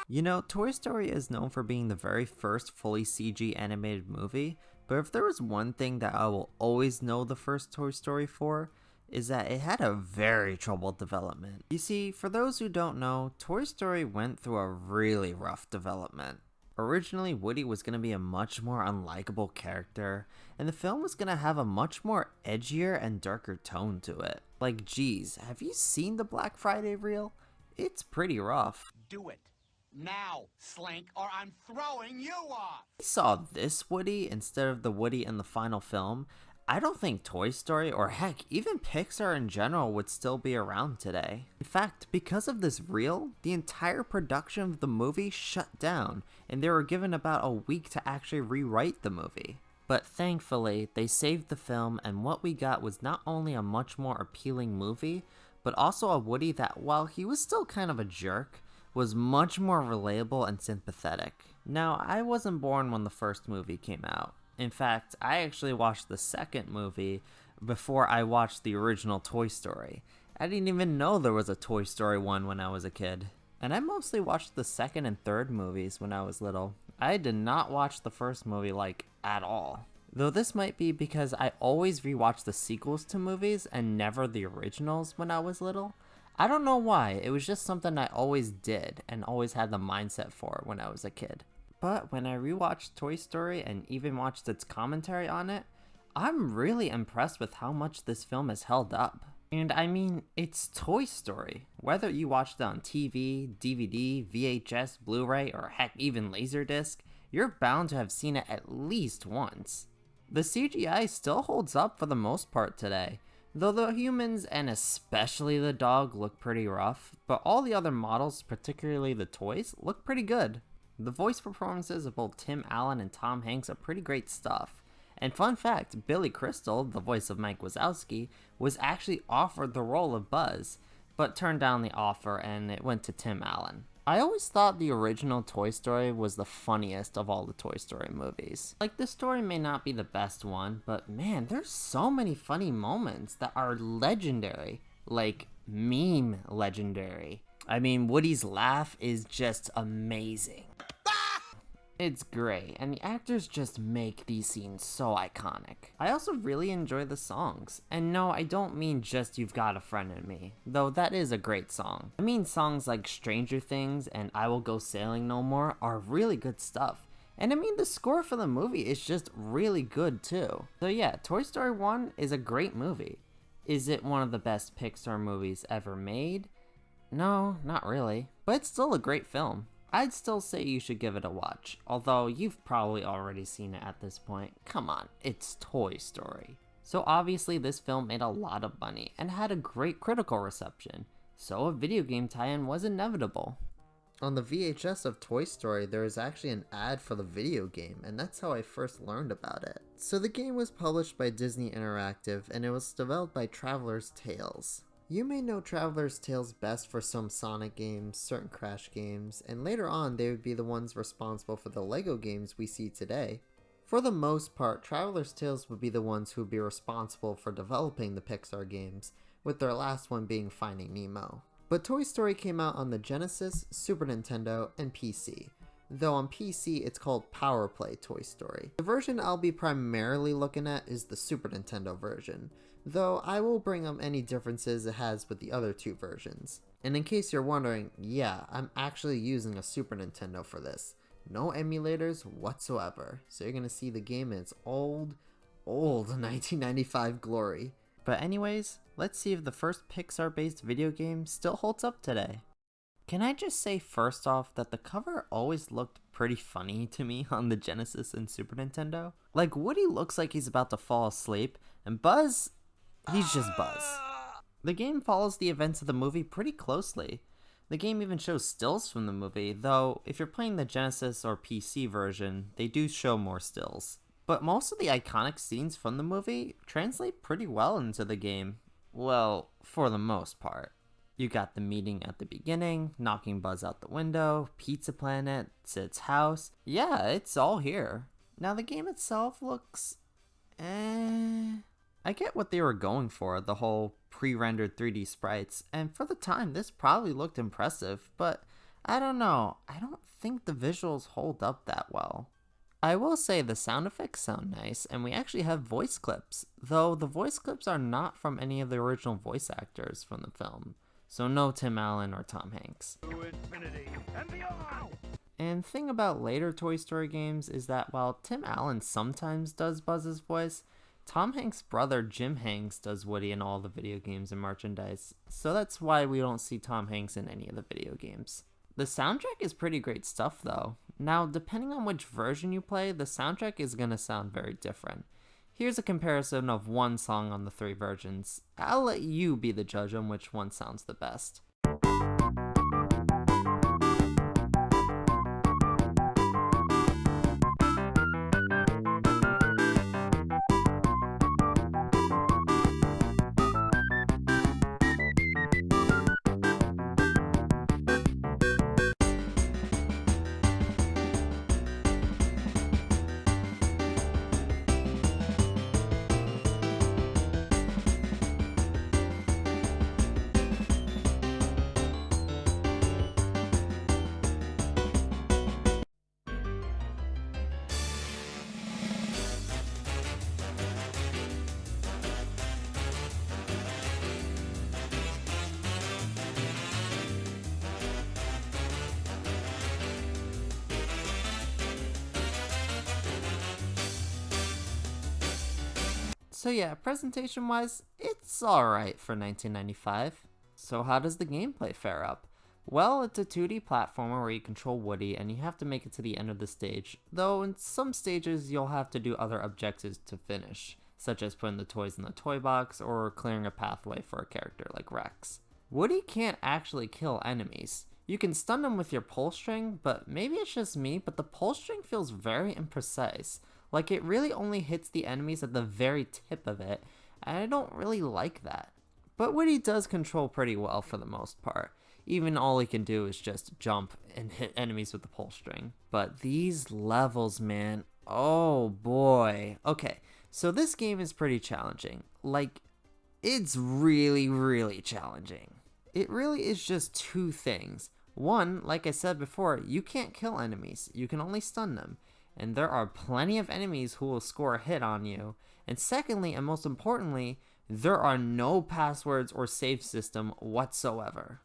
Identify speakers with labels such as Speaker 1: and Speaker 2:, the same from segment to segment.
Speaker 1: You know, Toy Story is known for being the very first fully CG animated movie, but if there was one thing that I will always know the first Toy Story for, is that it had a very troubled development. You see, for those who don't know, Toy Story went through a really rough development. Originally, Woody was going to be a much more unlikable character, and the film was going to have a much more edgier and darker tone to it. Like, geez, have you seen the Black Friday reel? It's pretty rough.
Speaker 2: Do it. Now, Slink, or I'm throwing you off!
Speaker 1: We saw this Woody instead of the Woody in the final film, I don't think Toy Story, or heck, even Pixar in general, would still be around today. In fact, because of this reel, the entire production of the movie shut down, and they were given about a week to actually rewrite the movie. But thankfully, they saved the film, and what we got was not only a much more appealing movie, but also a Woody that, while he was still kind of a jerk, was much more relatable and sympathetic. Now, I wasn't born when the first movie came out. In fact, I actually watched the second movie before I watched the original Toy Story. I didn't even know there was a Toy Story 1 when I was a kid. And I mostly watched the second and third movies when I was little. I did not watch the first movie, like, at all. Though this might be because I always rewatched the sequels to movies and never the originals when I was little. I don't know why, it was just something I always did and always had the mindset for when I was a kid. But when I rewatched Toy Story and even watched its commentary on it, I'm really impressed with how much this film has held up. And I mean, it's Toy Story. Whether you watched it on TV, DVD, VHS, Blu-ray, or heck, even Laserdisc, you're bound to have seen it at least once. The CGI still holds up for the most part today, though the humans and especially the dog look pretty rough, but all the other models, particularly the toys, look pretty good. The voice performances of both Tim Allen and Tom Hanks are pretty great stuff. And fun fact, Billy Crystal, the voice of Mike Wazowski, was actually offered the role of Buzz, but turned down the offer and it went to Tim Allen. I always thought the original Toy Story was the funniest of all the Toy Story movies. Like, the story may not be the best one, but man, there's so many funny moments that are legendary. Like, meme legendary. I mean, Woody's laugh is just amazing. It's great, and the actors just make these scenes so iconic. I also really enjoy the songs. And no, I don't mean just You've Got a Friend in Me, though that is a great song. I mean songs like Stranger Things and I Will Go Sailing No More are really good stuff. And I mean the score for the movie is just really good too. So yeah, Toy Story 1 is a great movie. Is it one of the best Pixar movies ever made? No, not really, but it's still a great film. I'd still say you should give it a watch, although you've probably already seen it at this point. Come on, it's Toy Story. So obviously this film made a lot of money and had a great critical reception, so a video game tie-in was inevitable. On the VHS of Toy Story, there is actually an ad for the video game, and that's how I first learned about it. So the game was published by Disney Interactive, and it was developed by Traveler's Tales. You may know Traveler's Tales best for some Sonic games, certain Crash games, and later on they would be the ones responsible for the LEGO games we see today. For the most part, Traveler's Tales would be the ones who would be responsible for developing the Pixar games, with their last one being Finding Nemo. But Toy Story came out on the Genesis, Super Nintendo, and PC. Though on PC it's called Power Play Toy Story. The version I'll be primarily looking at is the Super Nintendo version, though I will bring up any differences it has with the other two versions. And in case you're wondering, yeah, I'm actually using a Super Nintendo for this. No emulators whatsoever, so you're gonna see the game in its old 1995 glory. But anyways, let's see if the first Pixar-based video game still holds up today. Can I just say first off that the cover always looked pretty funny to me on the Genesis and Super Nintendo? Like, Woody looks like he's about to fall asleep, and Buzz, he's just Buzz. The game follows the events of the movie pretty closely. The game even shows stills from the movie, though if you're playing the Genesis or PC version, they do show more stills. But most of the iconic scenes from the movie translate pretty well into the game. Well, for the most part. You got the meeting at the beginning, knocking Buzz out the window, Pizza Planet, Sid's house. Yeah, it's all here. Now the game itself looks... I get what they were going for, the whole pre-rendered 3D sprites, and for the time this probably looked impressive, but I don't know, I don't think the visuals hold up that well. I will say the sound effects sound nice, and we actually have voice clips, though the voice clips are not from any of the original voice actors from the film, so no Tim Allen or Tom Hanks.
Speaker 2: To infinity and beyond!
Speaker 1: And thing about later Toy Story games is that while Tim Allen sometimes does Buzz's voice, Tom Hanks' brother Jim Hanks does Woody in all the video games and merchandise, so that's why we don't see Tom Hanks in any of the video games. The soundtrack is pretty great stuff though. Now, depending on which version you play, the soundtrack is gonna sound very different. Here's a comparison of one song on the three versions. I'll let you be the judge on which one sounds the best. So yeah, presentation wise, it's alright for 1995. So how does the gameplay fare up? Well, it's a 2D platformer where you control Woody and you have to make it to the end of the stage, though in some stages you'll have to do other objectives to finish, such as putting the toys in the toy box or clearing a pathway for a character like Rex. Woody can't actually kill enemies. You can stun them with your pull string, but maybe it's just me, but the pull string feels very imprecise. Like it really only hits the enemies at the very tip of it, and I don't really like that. But Woody does control pretty well for the most part. Even all he can do is just jump and hit enemies with the pull string. But these levels, man, oh boy. Okay, so this game is pretty challenging. Like, it's really, really challenging. It really is just two things. One, like I said before, you can't kill enemies, you can only stun them. And there are plenty of enemies who will score a hit on you. And secondly, and most importantly, there are no passwords or save system whatsoever.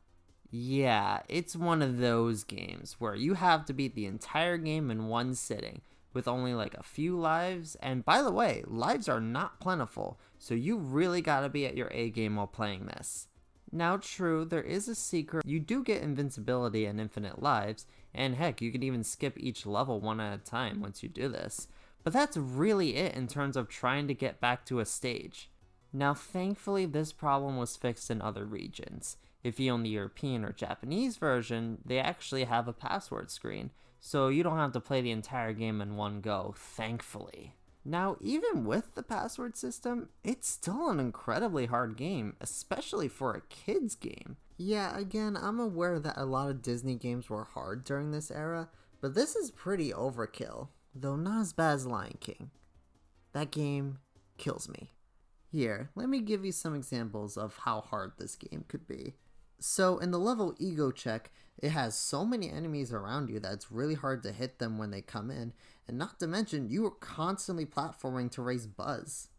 Speaker 1: Yeah, it's one of those games where you have to beat the entire game in one sitting, with only like a few lives. And by the way, lives are not plentiful, so you really gotta be at your A game while playing this. Now true, there is a secret. You do get invincibility and infinite lives, and heck, you can even skip each level one at a time once you do this. But that's really it in terms of trying to get back to a stage. Now thankfully this problem was fixed in other regions. If you own the European or Japanese version, they actually have a password screen, so you don't have to play the entire game in one go, thankfully. Now, even with the password system, it's still an incredibly hard game, especially for a kid's game. Yeah, again, I'm aware that a lot of Disney games were hard during this era, but this is pretty overkill, though not as bad as Lion King. That game kills me. Here, let me give you some examples of how hard this game could be. So, in the level Ego Check, it has so many enemies around you that it's really hard to hit them when they come in, and not to mention, you are constantly platforming to raise Buzz.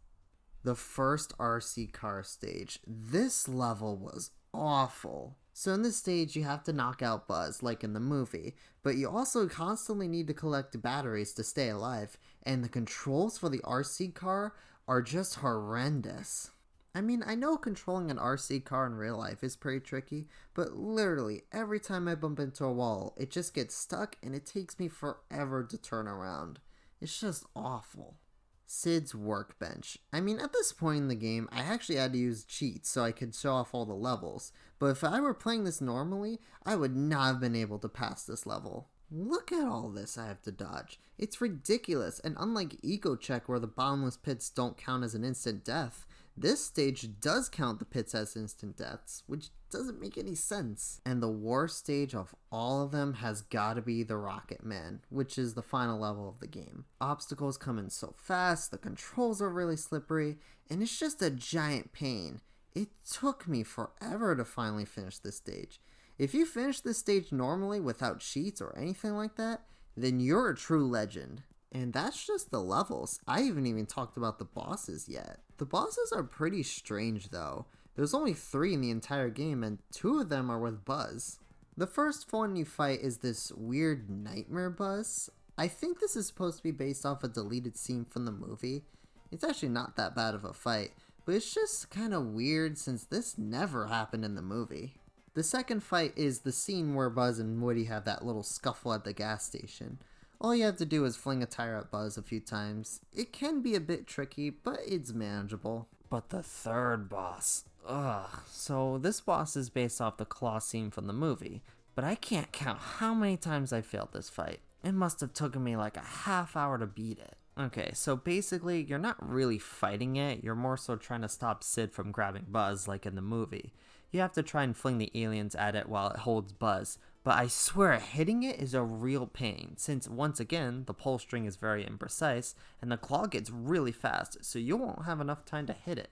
Speaker 1: The first RC car stage, this level was awful. So in this stage, you have to knock out Buzz, like in the movie, but you also constantly need to collect batteries to stay alive, and the controls for the RC car are just horrendous. I mean, I know controlling an RC car in real life is pretty tricky, but literally every time I bump into a wall, it just gets stuck and it takes me forever to turn around. It's just awful. Sid's workbench. I mean, at this point in the game, I actually had to use cheats so I could show off all the levels, but if I were playing this normally, I would not have been able to pass this level. Look at all this I have to dodge. It's ridiculous, and unlike Eco Check where the bottomless pits don't count as an instant death, this stage does count the pits as instant deaths, which doesn't make any sense. And the worst stage of all of them has gotta be the Rocket Man, which is the final level of the game. Obstacles come in so fast, the controls are really slippery, and it's just a giant pain. It took me forever to finally finish this stage. If you finish this stage normally without cheats or anything like that, then you're a true legend. And that's just the levels. I haven't even talked about the bosses yet. The bosses are pretty strange though. There's only 3 in the entire game and 2 of them are with Buzz. The first one you fight is this weird nightmare Buzz. I think this is supposed to be based off a deleted scene from the movie. It's actually not that bad of a fight, but it's just kind of weird since this never happened in the movie. The second fight is the scene where Buzz and Woody have that little scuffle at the gas station. All you have to do is fling a tire at Buzz a few times. It can be a bit tricky, but it's manageable. But the third boss, ugh. So this boss is based off the claw scene from the movie, but I can't count how many times I failed this fight. It must have taken me like a half hour to beat it. Okay, so basically you're not really fighting it, you're more so trying to stop Sid from grabbing Buzz like in the movie. You have to try and fling the aliens at it while it holds Buzz, but I swear hitting it is a real pain, since once again, the pull string is very imprecise, and the claw gets really fast, so you won't have enough time to hit it.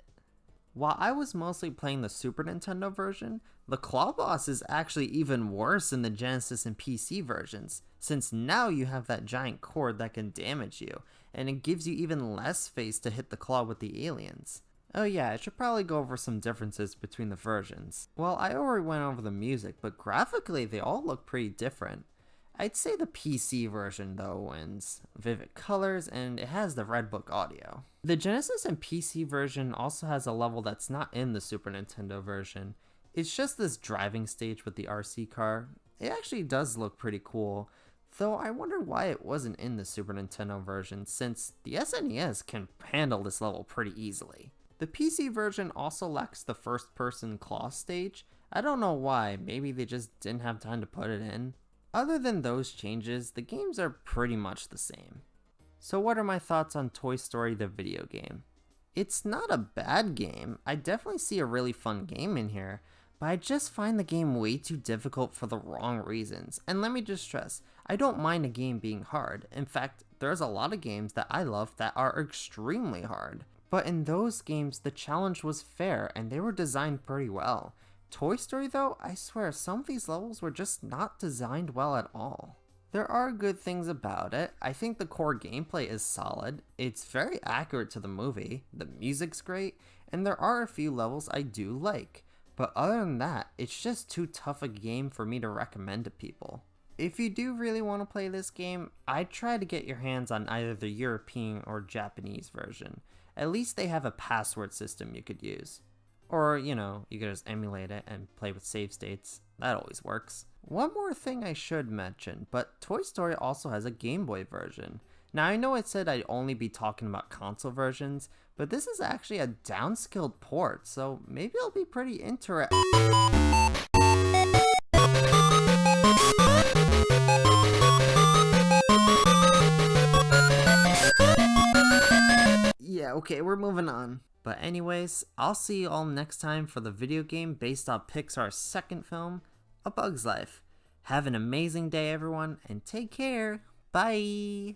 Speaker 1: While I was mostly playing the Super Nintendo version, the claw boss is actually even worse in the Genesis and PC versions, since now you have that giant cord that can damage you, and it gives you even less space to hit the claw with the aliens. Oh yeah, I should probably go over some differences between the versions. Well, I already went over the music, but graphically they all look pretty different. I'd say the PC version though wins. Vivid colors, and it has the Red Book audio. The Genesis and PC version also has a level that's not in the Super Nintendo version. It's just this driving stage with the RC car. It actually does look pretty cool, though I wonder why it wasn't in the Super Nintendo version, since the SNES can handle this level pretty easily. The PC version also lacks the first-person claw stage. I don't know why, maybe they just didn't have time to put it in. Other than those changes, the games are pretty much the same. So what are my thoughts on Toy Story the video game? It's not a bad game. I definitely see a really fun game in here, but I just find the game way too difficult for the wrong reasons. And let me just stress, I don't mind a game being hard. In fact, there's a lot of games that I love that are extremely hard. But in those games, the challenge was fair and they were designed pretty well. Toy Story though, I swear some of these levels were just not designed well at all. There are good things about it. I think the core gameplay is solid, it's very accurate to the movie, the music's great, and there are a few levels I do like. But other than that, it's just too tough a game for me to recommend to people. If you do really want to play this game, I'd try to get your hands on either the European or Japanese version. At least they have a password system you could use. Or, you could just emulate it and play with save states. That always works. One more thing I should mention, but Toy Story also has a Game Boy version. Now I know I said I'd only be talking about console versions, but this is actually a downscaled port, so maybe it'll be pretty interesting. Yeah, okay, we're moving on. But anyways, I'll see you all next time for the video game based on Pixar's second film, A Bug's Life. Have an amazing day, everyone, and take care. Bye!